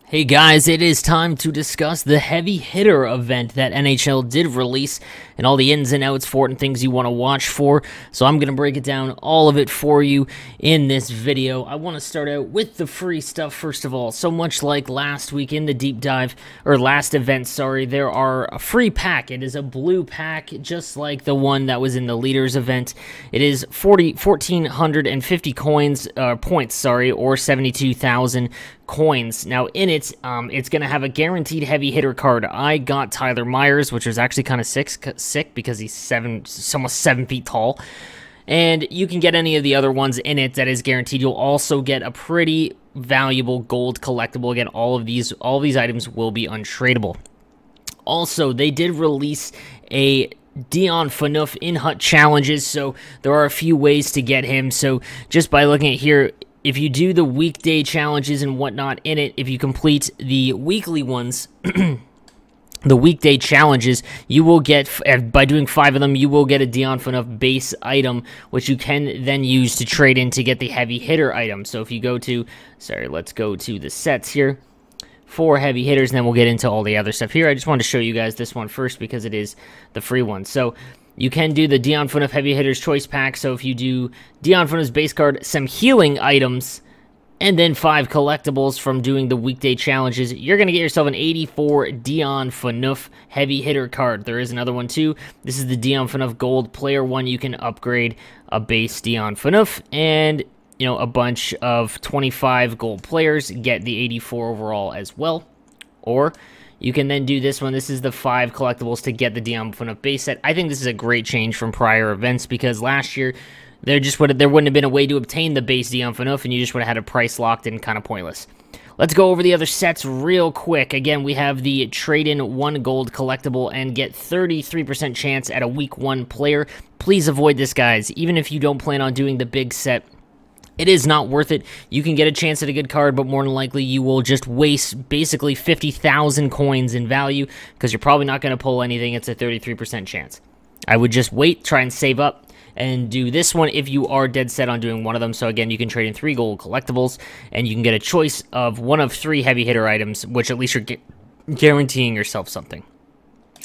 Hey guys, it is time to discuss the heavy hitter event that NHL did release and all the ins and outs for it and things you want to watch for. So I'm going to break it down, all of it for you in this video. I want to start out with the free stuff first of all. So much like last week in the deep dive, or last event, sorry, there are a free pack. It is a blue pack, just like the one that was in the leaders event. It is 1,450 points, or 72,000 coins. Now in it, it's going to have a guaranteed heavy hitter card. I got Tyler Myers, which was actually kind of sick because he's almost 7 feet tall. And you can get any of the other ones in it that is guaranteed. You'll also get a pretty valuable gold collectible. Again, all of these items will be untradeable. Also, they did release a DION PHANEUF in-hut challenges, so there are a few ways to get him. So just by looking at here, if you do the weekday challenges and whatnot in it, if you complete the weekly ones, the weekday challenges, you will get, by doing 5 of them, you will get a DION PHANEUF base item, which you can then use to trade in to get the heavy hitter item. So if you go to, let's go to the sets here for heavy hitters, and then we'll get into all the other stuff here. I just wanted to show you guys this one first because it is the free one. So you can do the DION PHANEUF Heavy Hitters Choice Pack, so if you do DION PHANEUF's base card, some healing items, and then 5 collectibles from doing the weekday challenges, you're going to get yourself an 84 DION PHANEUF Heavy Hitter card. There is another one too. This is the DION PHANEUF Gold Player 1. You can upgrade a base DION PHANEUF, and a bunch of 25 gold players get the 84 overall as well. Or you can then do this one. This is the 5 collectibles to get the DION PHANEUF base set. I think this is a great change from prior events because last year there wouldn't have been a way to obtain the base DION PHANEUF, and you just would have had a price locked in, kind of pointless. Let's go over the other sets real quick. Again, we have the trade-in 1 gold collectible and get 33% chance at a week 1 player. Please avoid this, guys. Even if you don't plan on doing the big set, it is not worth it. You can get a chance at a good card, but more than likely you will just waste basically 50,000 coins in value because you're probably not going to pull anything. It's a 33% chance. I would just wait, try and save up, and do this one if you are dead set on doing one of them. So again, you can trade in 3 gold collectibles, and you can get a choice of one of 3 heavy hitter items, which at least you're guaranteeing yourself something.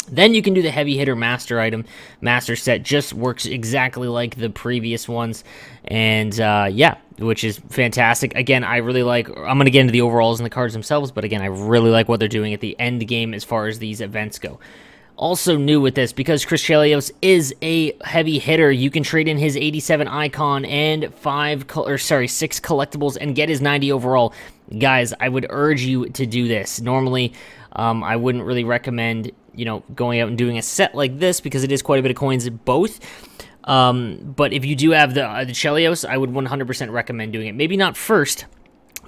Then you can do the heavy hitter master set. Just works exactly like the previous ones, and yeah, which is fantastic. Again, I really like, I'm going to get into the overalls and the cards themselves, but again, I really like what they're doing at the end game as far as these events go. Also new with this, because CHELIOS is a heavy hitter, you can trade in his 87 icon and 6 collectibles and get his 90 overall. Guys, I would urge you to do this. Normally, I wouldn't really recommend going out and doing a set like this because it is quite a bit of coins both. But if you do have the CHELIOS, I would 100% recommend doing it. Maybe not first,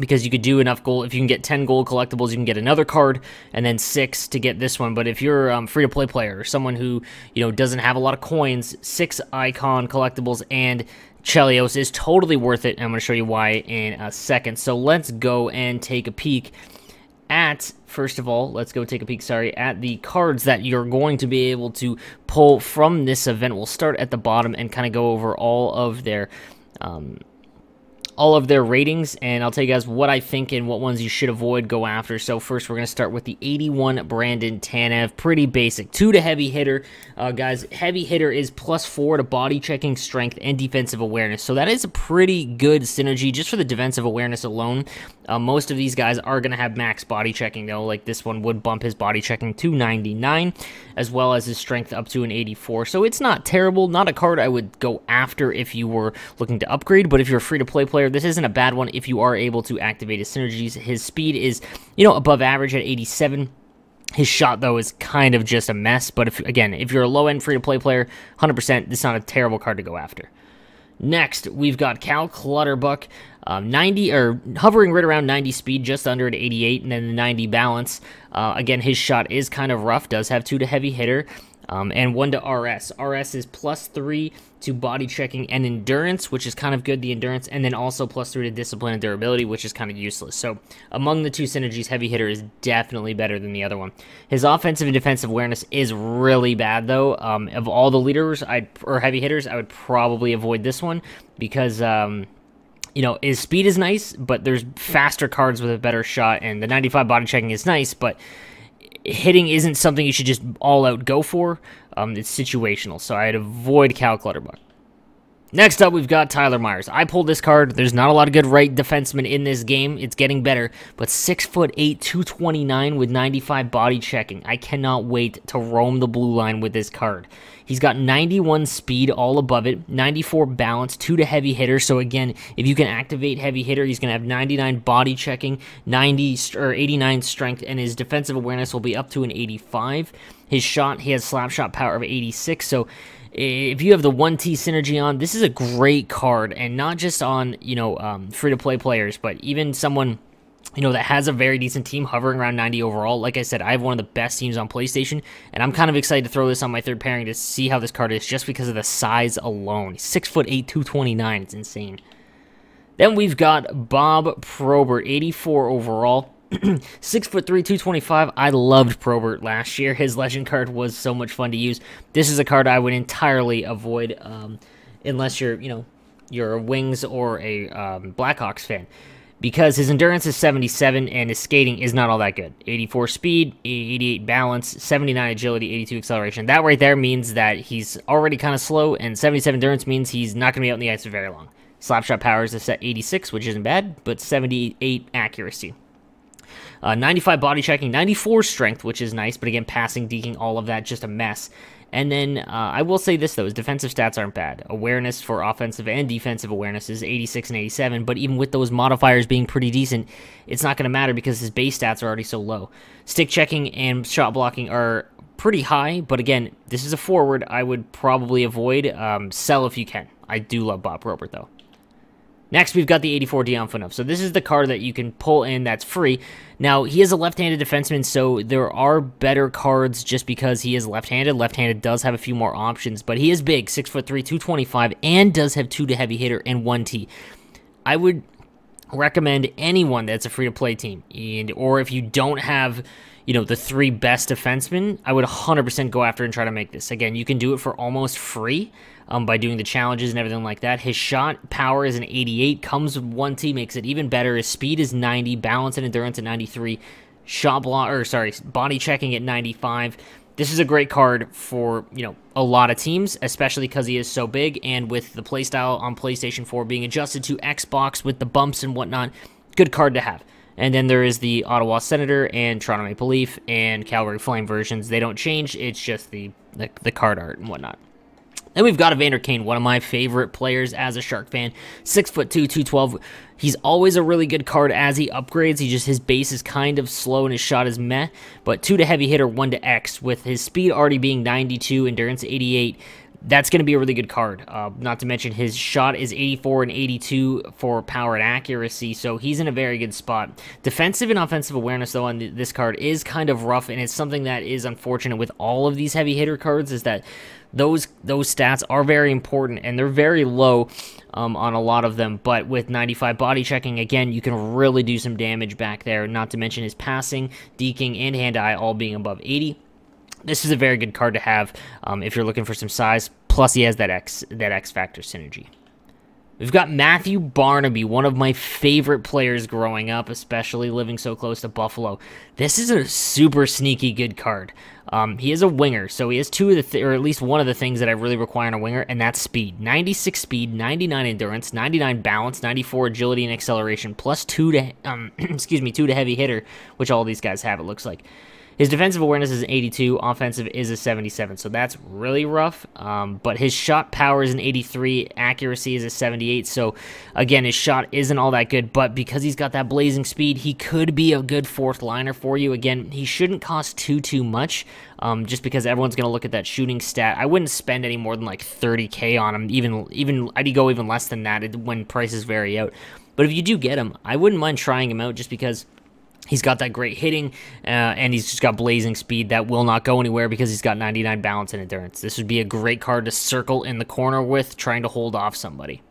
because you could do enough gold. If you can get 10 gold collectibles, you can get another card, and then 6 to get this one. But if you're a free-to-play player or someone who doesn't have a lot of coins, 6 icon collectibles and CHELIOS is totally worth it, and I'm going to show you why in a second. So let's go and take a peek at, first of all, let's go take a peek, at the cards that you're going to be able to pull from this event. We'll start at the bottom and kind of go over all of their ratings, and I'll tell you guys what I think and what ones you should avoid, go after. So first, we're going to start with the 81 Brandon TANEV. Pretty basic. 2 to heavy hitter. Guys, heavy hitter is +4 to body checking, strength, and defensive awareness. So that is a pretty good synergy just for the defensive awareness alone. Most of these guys are going to have max body checking, though. Like this one would bump his body checking to 99, as well as his strength up to an 84. So it's not terrible. Not a card I would go after if you were looking to upgrade, but if you're a free-to-play player, this isn't a bad one if you are able to activate his synergies. His speed is, above average at 87. His shot, though, is kind of just a mess. But if you're a low-end free-to-play player, 100%, this is not a terrible card to go after. Next, we've got Cal Clutterbuck, 90 or hovering right around 90 speed, just under at 88, and then the 90 balance. Again, his shot is kind of rough. Does have 2 to heavy hitter. And 1 to RS. RS is +3 to body checking and endurance, which is kind of good, the endurance, and then also +3 to discipline and durability, which is kind of useless. So among the 2 synergies, heavy hitter is definitely better than the other one. His offensive and defensive awareness is really bad, though. Of all the leaders or heavy hitters, I would probably avoid this one because you know, his speed is nice, but there's faster cards with a better shot, and the 95 body checking is nice, but hitting isn't something you should just all out go for. It's situational, so I'd avoid Cal Clutterbuck. Next up, we've got Tyler Myers. I pulled this card. There's not a lot of good right defensemen in this game. It's getting better, but 6'8", 229 with 95 body checking. I cannot wait to roam the blue line with this card. He's got 91 speed all above it, 94 balance, 2 to heavy hitter. So again, if you can activate heavy hitter, he's going to have 99 body checking, 89 strength, and his defensive awareness will be up to an 85. His shot, he has slap shot power of 86. So if you have the 1T synergy on, this is a great card, and not just on, you know, free-to-play players, but even someone, you know, that has a very decent team hovering around 90 overall. Like I said, I have one of the best teams on PlayStation, and I'm kind of excited to throw this on my third pairing to see how this card is just because of the size alone. 6'8", 229, it's insane. Then we've got Bob Probert, 84 overall. 6'3", 225. I loved Probert last year. His legend card was so much fun to use. This is a card I would entirely avoid unless you're, you know, you're a Wings or a Blackhawks fan, because his endurance is 77 and his skating is not all that good. 84 speed, 88 balance, 79 agility, 82 acceleration. That right there means that he's already kind of slow, and 77 endurance means he's not going to be out in the ice for very long. Slapshot power is a set 86, which isn't bad, but 78 accuracy. 95 body checking, 94 strength, which is nice, but again, passing, deking, all of that, just a mess. And then I will say this, though, his defensive stats aren't bad. Awareness for offensive and defensive awareness is 86 and 87, but even with those modifiers being pretty decent, it's not going to matter because his base stats are already so low. Stick checking and shot blocking are pretty high, but again, this is a forward I would probably avoid. Sell if you can. I do love Bob Probert, though. Next, we've got the 84 DION PHANEUF. So this is the card that you can pull in that's free. Now, he is a left-handed defenseman, so there are better cards just because he is left-handed. Left-handed does have a few more options, but he is big, 6'3", 225, and does have 2 to heavy hitter and 1T. I would recommend anyone that's a free-to-play team, or if you don't have, you know, the 3 best defensemen, I would 100% go after and try to make this. Again, you can do it for almost free by doing the challenges and everything like that. His shot power is an 88, comes with 1T, makes it even better. His speed is 90, balance and endurance at 93, body checking at 95. This is a great card for, you know, a lot of teams, especially because he is so big, and with the playstyle on PlayStation 4 being adjusted to Xbox with the bumps and whatnot, good card to have. And then there is the Ottawa Senator and Toronto Maple Leaf and Calgary Flame versions. They don't change. It's just the card art and whatnot. Then we've got Evander Kane, one of my favorite players as a Shark fan. 6'2", 212. He's always a really good card as he upgrades. His base is kind of slow and his shot is meh. But 2 to heavy hitter, 1 to X. With his speed already being 92, endurance 88. That's going to be a really good card. Not to mention his shot is 84 and 82 for power and accuracy, so he's in a very good spot. Defensive and offensive awareness, though, on this card is kind of rough, and it's something that is unfortunate with all of these heavy hitter cards, is that those stats are very important, and they're very low on a lot of them. But with 95 body checking, again, you can really do some damage back there, not to mention his passing, deking, and hand-eye all being above 80. This is a very good card to have if you're looking for some size. Plus, he has that X Factor synergy. We've got Matthew Barnaby, one of my favorite players growing up, especially living so close to Buffalo. This is a super sneaky good card. He is a winger, so he has or at least one of the things that I really require in a winger, and that's speed. 96 speed, 99 endurance, 99 balance, 94 agility and acceleration, plus 2 to 2 to heavy hitter, which all these guys have, it looks like. His defensive awareness is an 82, offensive is a 77, so that's really rough. But his shot power is an 83, accuracy is a 78, so again, his shot isn't all that good, but because he's got that blazing speed, he could be a good 4th liner for you. Again, he shouldn't cost too much, just because everyone's going to look at that shooting stat. I wouldn't spend any more than like 30K on him, even I'd go even less than that when prices vary out. But if you do get him, I wouldn't mind trying him out just because he's got that great hitting, and he's just got blazing speed that will not go anywhere because he's got 99 balance and endurance. This would be a great card to circle in the corner with, trying to hold off somebody.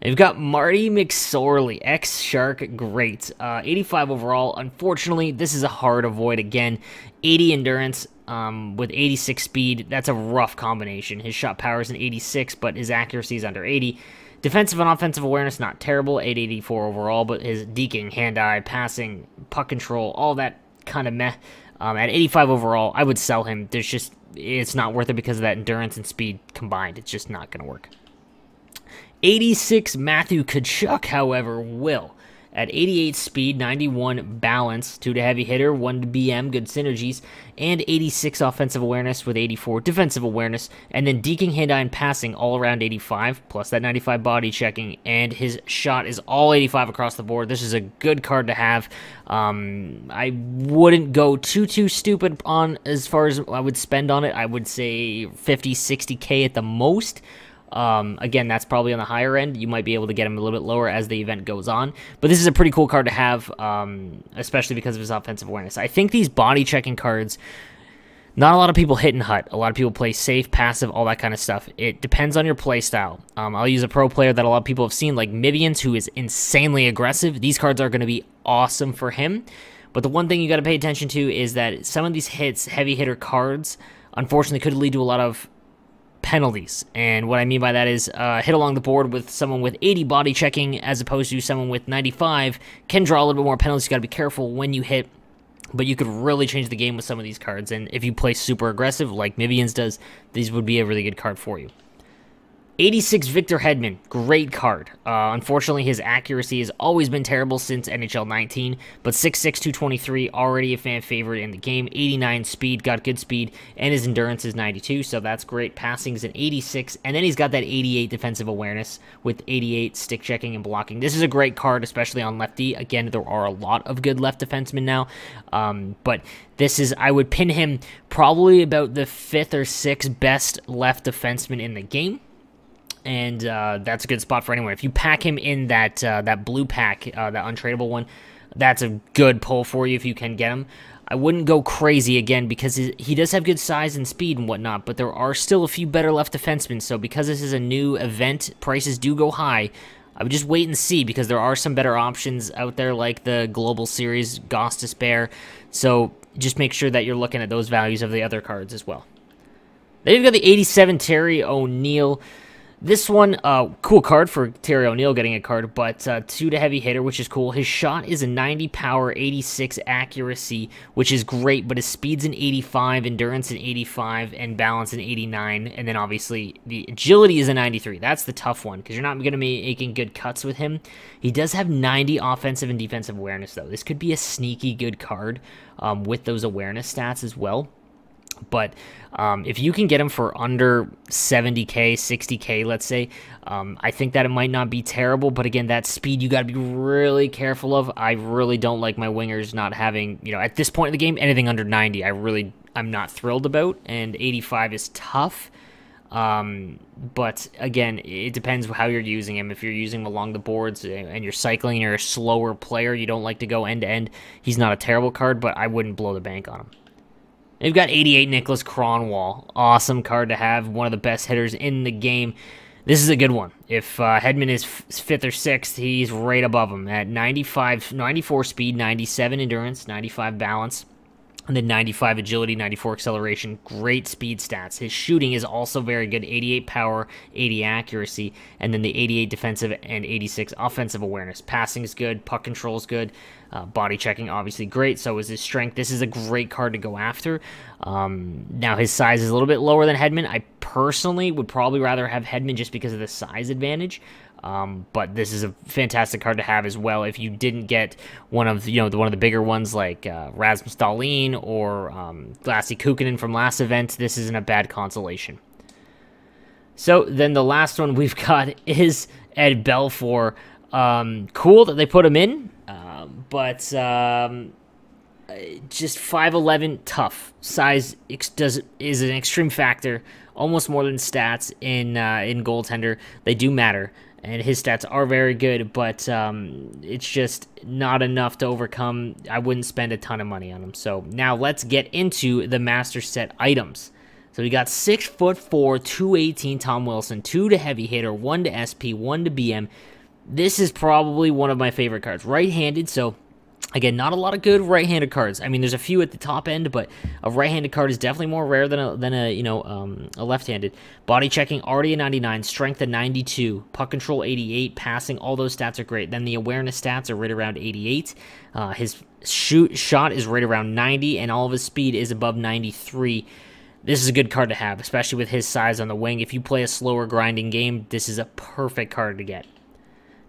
And we've got Marty McSorley, ex-Shark great. 85 overall. Unfortunately, this is a hard avoid again. 80 endurance with 86 speed. That's a rough combination. His shot power is an 86, but his accuracy is under 80. Defensive and offensive awareness, not terrible, 884 overall, but his deking, hand-eye, passing, puck control, all that kind of meh. At 85 overall, I would sell him. It's not worth it because of that endurance and speed combined. It's just not going to work. 86 Matthew Tkachuk, however, will. At 88 speed, 91 balance, 2 to heavy hitter, 1 to BM, good synergies, and 86 offensive awareness with 84 defensive awareness, and then deking, hand-eye, and passing all around 85, plus that 95 body checking, and his shot is all 85 across the board. This is a good card to have. I wouldn't go too stupid on as far as I would spend on it. I would say 50, 60K at the most. Again, that's probably on the higher end. You might be able to get him a little bit lower as the event goes on. But this is a pretty cool card to have, especially because of his offensive awareness. I think these body checking cards, not a lot of people hit and hut. A lot of people play safe, passive, all that kind of stuff. It depends on your play style. I'll use a pro player that a lot of people have seen, like Mivians, who is insanely aggressive. These cards are going to be awesome for him. But the one thing you got to pay attention to is that some of these heavy hitter cards, unfortunately, could lead to a lot of penalties. And what I mean by that is hit along the board with someone with 80 body checking as opposed to someone with 95 can draw a little bit more penalties. You got to be careful when you hit, but you could really change the game with some of these cards. And if you play super aggressive like Mivians does, these would be a really good card for you. 86 Victor Hedman, great card. Unfortunately, his accuracy has always been terrible since NHL 19, but 6'6", 223, already a fan favorite in the game. 89 speed, got good speed, and his endurance is 92, so that's great. Passing is an 86, and then he's got that 88 defensive awareness with 88 stick checking and blocking. This is a great card, especially on lefty. Again, there are a lot of good left defensemen now, but this is, I would pin him probably about the 5th or 6th best left defenseman in the game. And that's a good spot for anyone. If you pack him in that blue pack, that untradeable one, that's a good pull for you if you can get him. I wouldn't go crazy again because he does have good size and speed and whatnot, but there are still a few better left defensemen. So because this is a new event, prices do go high. I would just wait and see because there are some better options out there like the Global Series, Goss Despair. So just make sure that you're looking at those values of the other cards as well. Then you've got the 87 Terry O'Neill. This one, cool card for Terry O'Neill getting a card, but 2 to heavy hitter, which is cool. His shot is a 90 power, 86 accuracy, which is great, but his speed's an 85, endurance an 85, and balance an 89, and then obviously the agility is a 93. That's the tough one, because you're not going to be making good cuts with him. He does have 90 offensive and defensive awareness, though. This could be a sneaky good card with those awareness stats as well. But if you can get him for under 70K, 60K, let's say, I think that it might not be terrible. But again, that speed you got to be really careful of. I really don't like my wingers not having, at this point in the game, anything under 90. I'm not thrilled about, and 85 is tough. But again, it depends how you're using him. If you're using him along the boards and you're cycling, and you're a slower player, you don't like to go end to end, he's not a terrible card, but I wouldn't blow the bank on him. They've got 88 Nicholas Kronwall. Awesome card to have. One of the best hitters in the game. This is a good one. If Hedman is 5th or 6th, he's right above him at 94 speed, 97 endurance, 95 balance, and then 95 agility, 94 acceleration. Great speed stats. His shooting is also very good. 88 power, 80 accuracy, and then the 88 defensive and 86 offensive awareness. Passing is good. Puck control is good. Body checking, obviously great. So is his strength. This is a great card to go after. Now, his size is a little bit lower than Hedman. I personally would probably rather have Hedman just because of the size advantage. But this is a fantastic card to have as well. If you didn't get one of one of the bigger ones like Rasmus Dahlin or Lassi Kukkonen from last event, this isn't a bad consolation. So then the last one we've got is Ed Belfour. Cool that they put him in, but just 5'11", tough. Size is an extreme factor, almost more than stats in goaltender. They do matter. And his stats are very good, but it's just not enough to overcome. I wouldn't spend a ton of money on him. So now let's get into the master set items. So we got 6'4", 218 Tom Wilson, 2 to heavy hitter, 1 to SP, 1 to BM. This is probably one of my favorite cards. Right-handed, so Again, not a lot of good right-handed cards. I mean, there's a few at the top end, but a right-handed card is definitely more rare than a left-handed. Body checking already a 99, strength a 92, puck control 88, passing, all those stats are great. Then the awareness stats are right around 88. His shot is right around 90, and all of his speed is above 93. This is a good card to have, especially with his size on the wing. If you play a slower grinding game, this is a perfect card to get.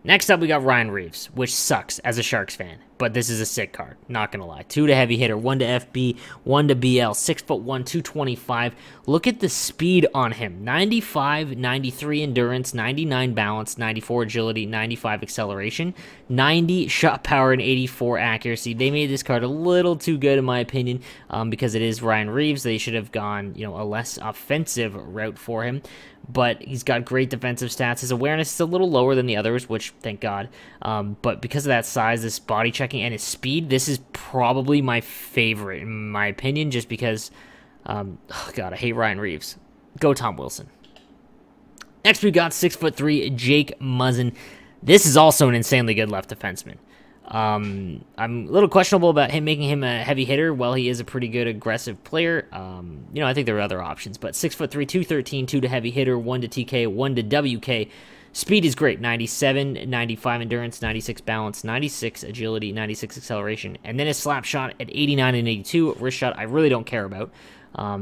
Next up, we got Ryan Reaves, which sucks as a Sharks fan, but this is a sick card, not gonna lie. 2 to heavy hitter, 1 to FB, 1 to BL, 6'1", 225. Look at the speed on him. 95, 93 endurance, 99 balance, 94 agility, 95 acceleration, 90 shot power, and 84 accuracy. They made this card a little too good in my opinion, because it is Ryan Reaves. They should have gone, a less offensive route for him. But he's got great defensive stats. His awareness is a little lower than the others, which, thank God. But because of that size, this body checking, and his speed, this is probably my favorite, in my opinion, just because, oh God, I hate Ryan Reaves. Go Tom Wilson. Next, we got 6'3", Jake MUZZIN. This is also an insanely good left defenseman. I'm a little questionable about making him a heavy hitter. Well, he is a pretty good aggressive player. I think there are other options, but 6'3", 213, 2 to heavy hitter, 1 to TK, 1 to WK. Speed is great, 97, 95 endurance, 96 balance, 96 agility, 96 acceleration, and then his slap shot at 89 and 82. Wrist shot, I really don't care about.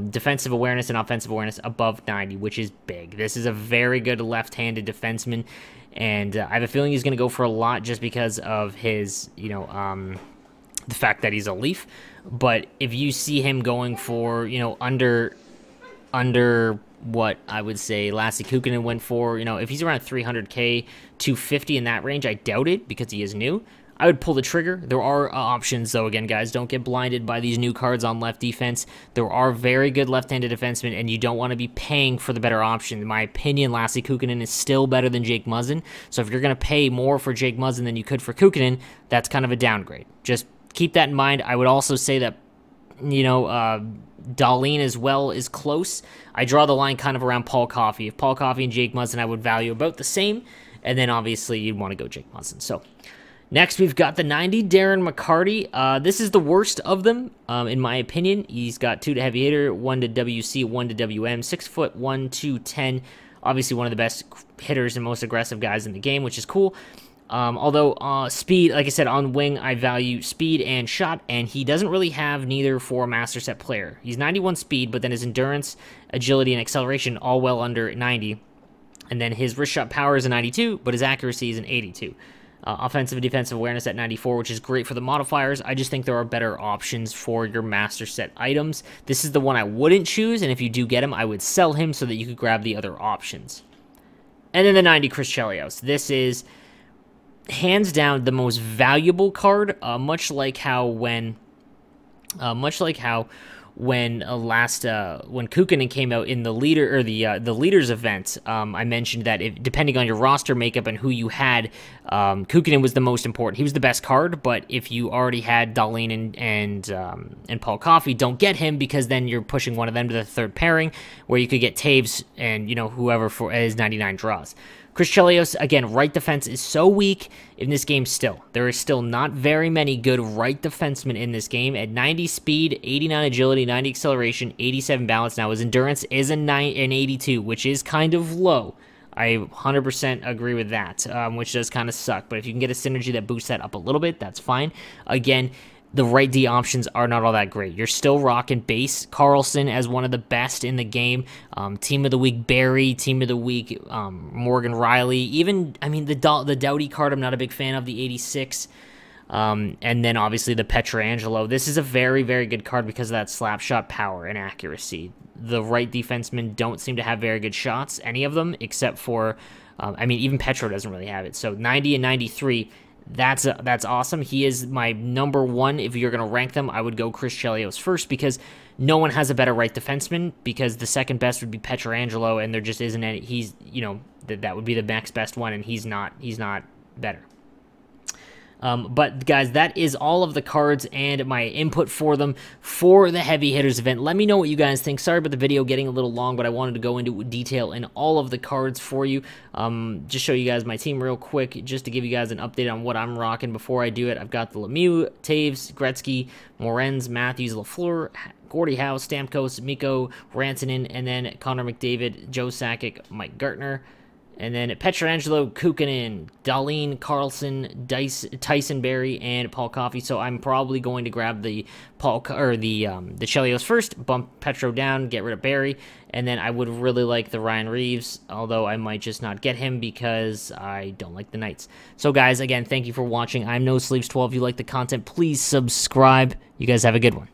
Defensive awareness and offensive awareness above 90, which is big. This is a very good left-handed defenseman. And I have a feeling he's going to go for a lot just because of his, the fact that he's a Leaf. But if you see him going for, under what I would say Lassi Kukkonen went for, if he's around 300K, 250 in that range, I doubt it because he is new. I would pull the trigger. There are options, though. Again, guys, don't get blinded by these new cards on left defense. There are very good left-handed defensemen, and you don't want to be paying for the better option. In my opinion, Lassi Kukkonen is still better than Jake MUZZIN. So if you're going to pay more for Jake MUZZIN than you could for Kukkonen, that's kind of a downgrade. Just keep that in mind. I would also say that, Dahlin as well is close. I draw the line kind of around Paul Coffey. If Paul Coffey and Jake MUZZIN I would value about the same, and then obviously you'd want to go Jake MUZZIN. So next, we've got the 90, DARREN McCarty. This is the worst of them, in my opinion. He's got 2 to heavy hitter, 1 to WC, 1 to WM, 6'1", 210. Obviously, one of the best hitters and most aggressive guys in the game, which is cool. Although speed, like I said, on wing, I value speed and shot, and he doesn't really have neither for a master set player. He's 91 speed, but then his endurance, agility, and acceleration all well under 90. And then his wrist shot power is a 92, but his accuracy is an 82. Offensive and defensive awareness at 94, which is great for the modifiers. I just think there are better options for your master set items. This is the one I wouldn't choose, and if you do get him, I would sell him so that you could grab the other options. And then the 90, CHELIOS. This is hands down the most valuable card, much like how when Kukkonen came out in the leader or the leaders event, I mentioned that depending on your roster makeup and who you had, Kukkonen was the most important. He was the best card, but if you already had Dahlin and Paul Coffey, don't get him because then you're pushing one of them to the third pairing where you could get Taves and whoever for his 99 draws. CHELIOS, again, right defense is so weak in this game still. There is still not very many good right defensemen in this game. At 90 speed, 89 agility, 90 acceleration, 87 balance. Now, his endurance is an 82, which is kind of low. I 100% agree with that, which does kind of suck. But if you can get a synergy that boosts that up a little bit, that's fine. Again, the right D options are not all that great. You're still rocking base Carlson as one of the best in the game. Team of the week Barry, team of the week Morgan Riley. Even, I mean, the Doughty card I'm not a big fan of, the 86. And then obviously the Pietrangelo. This is a very, very good card because of that slap shot power and accuracy. The right defensemen don't seem to have very good shots, any of them, except for, I mean, even Petro doesn't really have it. So 90 and 93. That's awesome. He is my number one. If you're going to rank them, I would go CHELIOS first because no one has a better right defenseman because the second best would be Pietrangelo and there just isn't any. He's, that would be the next best one and he's not better. But guys, that is all of the cards and my input for them for the heavy hitters event. Let me know what you guys think. Sorry about the video getting a little long, but I wanted to go into detail in all of the cards for you. Just show you guys my team real quick, just to give you guys an update on what I'm rocking. Before I do it, I've got the Lemieux, Taves, Gretzky, Morenz, Matthews, LaFleur, Gordie Howe, Stamkos, Mikko, Rantanen, and then Connor McDavid, Joe Sakic, Mike Gartner, and then Pietrangelo, Kukanen, Darlene, Carlson, Tyson Berry, and Paul Coffey. So I'm probably going to grab the the Chelios first, bump Petro down, get rid of Berry, and then I would really like the Ryan Reaves, although I might just not get him because I don't like the Knights. So guys, again, thank you for watching. I'm No Sleeves 12. If you like the content, please subscribe. You guys have a good one.